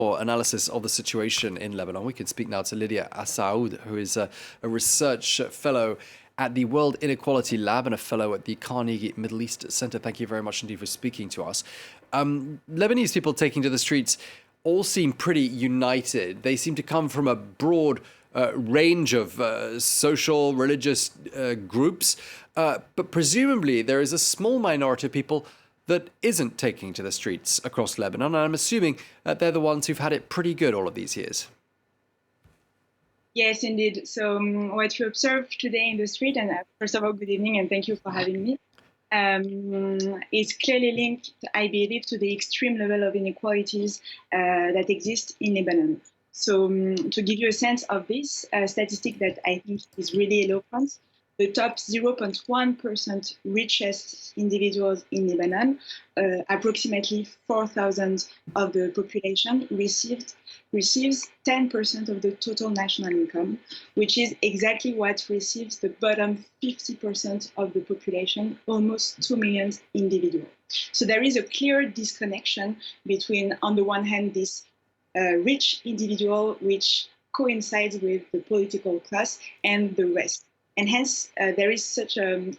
Or analysis of the situation in Lebanon. We can speak now to Lydia Assouad, who is a research fellow at the World Inequality Lab and a fellow at the Carnegie Middle East Center. Thank you very much indeed for speaking to us. Lebanese people taking to the streets all seem pretty united. They seem to come from a broad range of social, religious groups, but presumably there is a small minority of people that isn't taking to the streets across Lebanon. And I'm assuming they're the ones who've had it pretty good all of these years. Yes, indeed. So what you observe today in the street, and first of all, good evening, and thank you for having me, is clearly linked, I believe, to the extreme level of inequalities that exist in Lebanon. So to give you a sense of this, a statistic that I think is really eloquent, the top 0.1% richest individuals in Lebanon, approximately 4,000 of the population, receives 10% of the total national income, which is exactly what receives the bottom 50% of the population, almost 2 million individuals. So there is a clear disconnection between, on the one hand, this rich individual, which coincides with the political class, and the rest. And hence, there is such a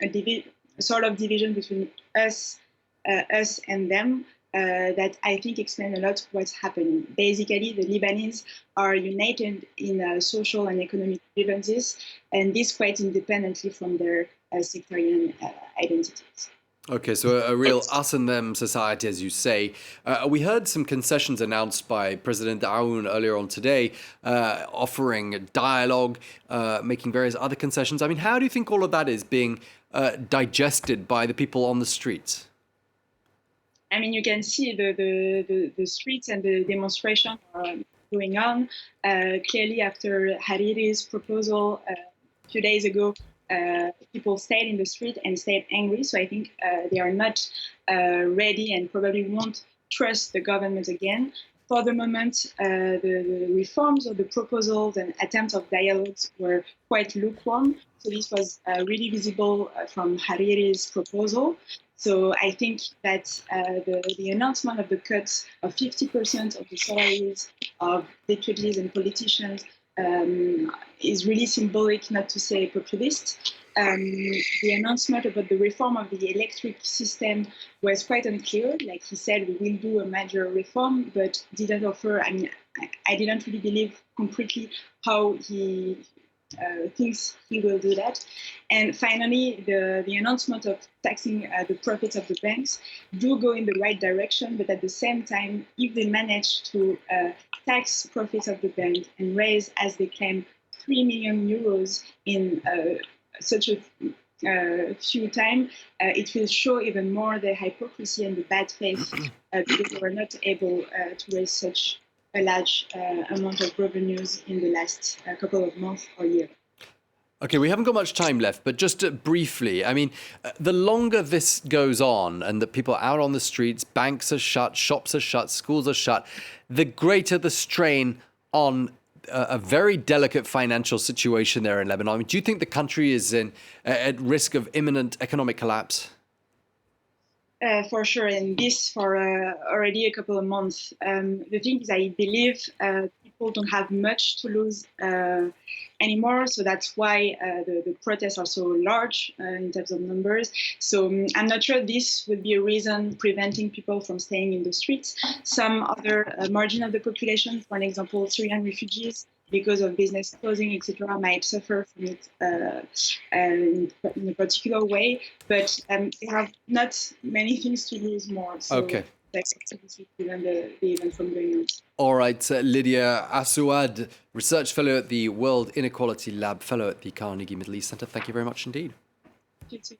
sort of division between us and them that I think explains a lot what's happening. Basically, the Lebanese are united in social and economic grievances, and this quite independently from their sectarian identities. Okay, so a real us and them society, as you say. We heard some concessions announced by President Aoun earlier on today, offering dialogue, making various other concessions. I mean, how do you think all of that is being digested by the people on the streets? I mean, you can see the streets and the demonstration are going on. Clearly, after Hariri's proposal a few days ago, people stayed in the street and stayed angry. So I think they are not ready and probably won't trust the government again. For the moment, the reforms of the proposals and attempts of dialogues were quite lukewarm. So this was really visible from Hariri's proposal. So I think that the announcement of the cuts of 50% of the salaries of deputies and politicians is really symbolic, not to say populist. The announcement about the reform of the electric system was quite unclear. Like he said, we will do a major reform, but didn't offer, I mean, I didn't really believe concretely how he thinks he will do that. And finally, the announcement of taxing the profits of the banks do go in the right direction, but at the same time, if they manage to tax profits of the bank and raise, as they claim, 3 million euros in such a few time, it will show even more the hypocrisy and the bad faith because they were not able to raise such a large amount of revenues in the last couple of months or year. Okay, we haven't got much time left, but just briefly, I mean, the longer this goes on and that people are out on the streets, banks are shut, shops are shut, schools are shut, the greater the strain on a very delicate financial situation there in Lebanon. I mean, do you think the country is at risk of imminent economic collapse? For sure, and this for already a couple of months. The thing is, I believe people don't have much to lose anymore, so that's why the protests are so large in terms of numbers. So I'm not sure this would be a reason preventing people from staying in the streets. Some other margin of the population, for example, Syrian refugees, because of business closing, etc., might suffer from it in a particular way. But they have not many things to lose more. So okay. That's to prevent the event from going on. All right, Lydia Assouad, research fellow at the World Inequality Lab, fellow at the Carnegie Middle East Center. Thank you very much indeed. You too.